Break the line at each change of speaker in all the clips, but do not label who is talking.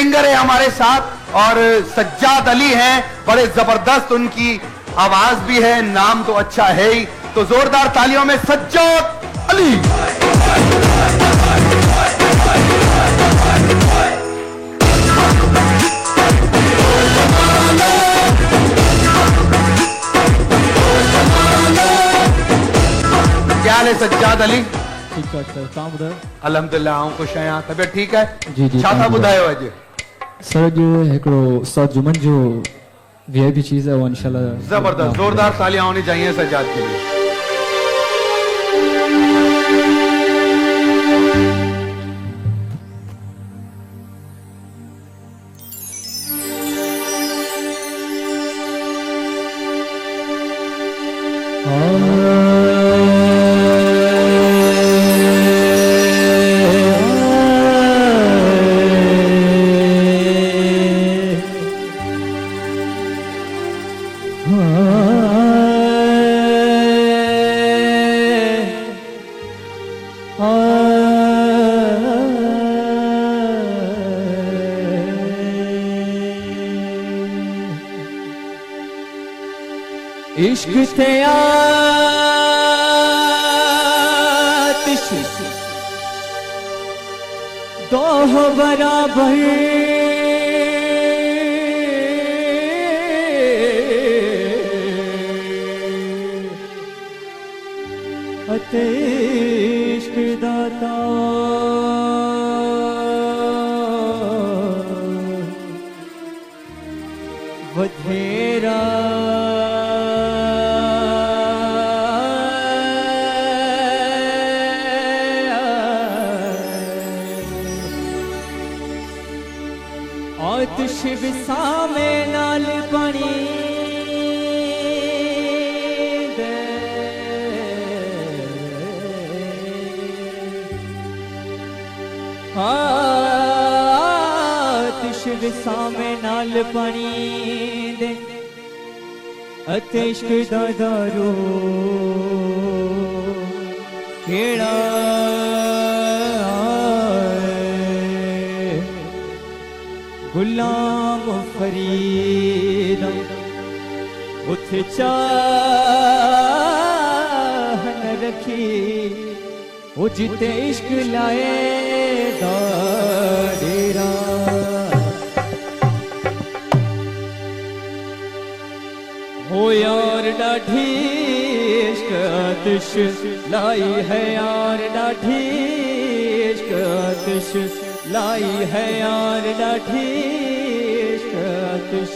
Singer है हमारे साथ और सज्जाद अली हैं, बड़े जबरदस्त उनकी आवाज भी है, नाम तो अच्छा है ही, तो जोरदार तालियों में सज्जाद अली। क्या हाल है सज्जाद अली?
ठीक है सर, तव्हां ॿुधायो?
अल्हम्दुलिल्लाह आऊं ख़ुशि आहियां, तबियत ठीकु है?
जी जी।
छा था ॿुधायो अॼु?
सर अॼु हिकिड़ो उस्ताद जुमन जो वीआईपी चीज़ है वो इंशाल्लाह
जबरदस्त, जोरदार तालियां होनी चाहिए सज्जाद के लिए।
इश्क थे आतिश दो बराबर, अते इश्क दाता बथेरा आतिश विसामे नाल पानी दे, आतिश विसामे नाल पानी दे, अते इश्क दा दारू केड़ा गुलाम फरीद उथे चाह न रखी, वो जिते इश्क लाए दा डेरा। हो यार डाठी इश्क आतिश लाई है, यार डाठी इश्क आतिश लाई है, यार डाठी इश्क आतिश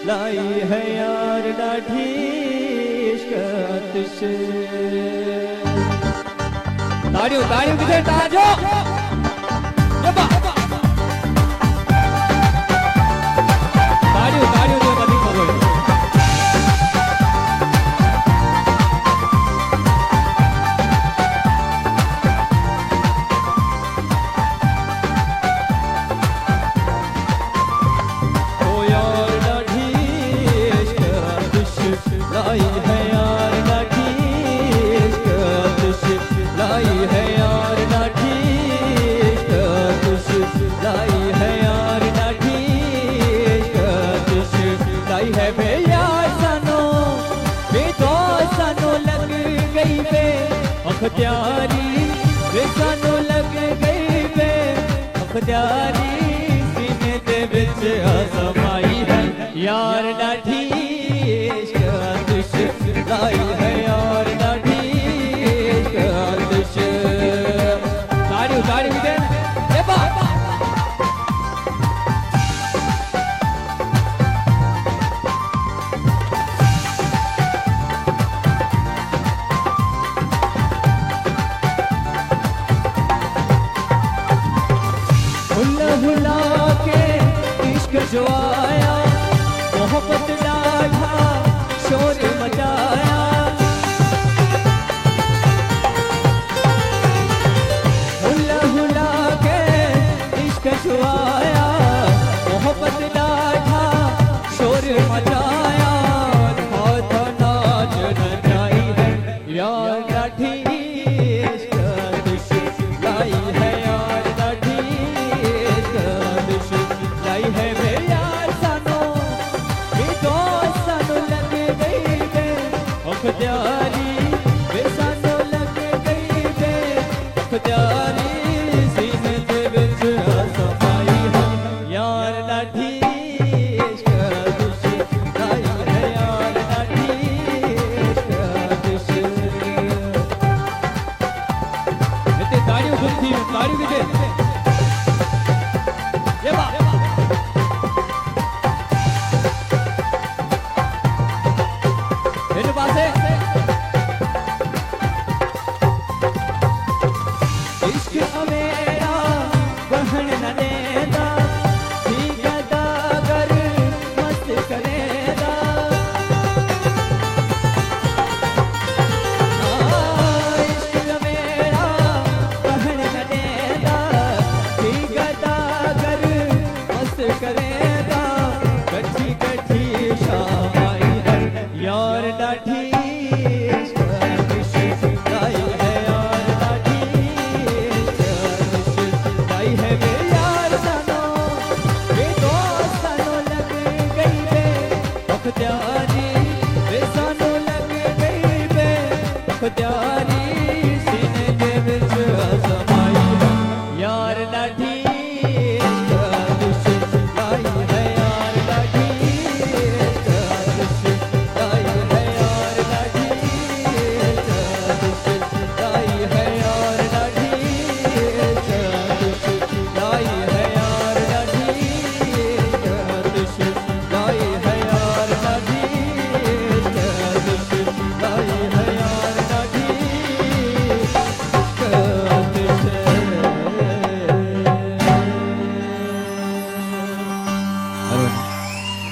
लाई है, यार डाठी इश्क आतिश। ताड़ियों ताड़ियों किधर ताजो ताड़ियों ताड़ियों जो कभी खबर लाई है, यार डाठी इश्क आतिश लाई है, यार डाठी इश्क आतिश लाई है, यार डाठी इश्क आतिश लाई है। बे यार सानो बे तो सानो लग गई बे अख्तियारी, बे सानो लग गई बे अख्तियारी, सीने दे विच आजमाई है, यार डाठी लाई है, यार डाठी इश्क आतिश। ताड़ियों ताड़ियों दे ए बाबा भुला भुला के इश्क जो आया, मोहब्बत डाढ़ा शोर मचाया, हुला हुला के इश्क छुआया, मोहब्बत डाढ़ा शोर मचाया, था नाच नचाई है, यार डाठी इश्क आतिश लाई है, यार डाठी इश्क आतिश लाई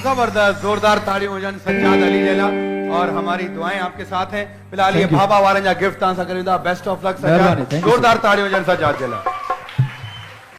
जबरदस्त जोरदार ताड़ियों हुजनि सज्जाद अली जे लाइ और हमारी दुआएं आपके साथ हैं। फिलहाल ये
Thank you.
भाभा वारनि जा गिफ्ट तव्हां सां करियूं था। बेस्ट ऑफ लक
महिरबानी,
सज्जाद।
thank you,
जोरदार ताड़ियों हुजनि सज्जाद जे लाइ।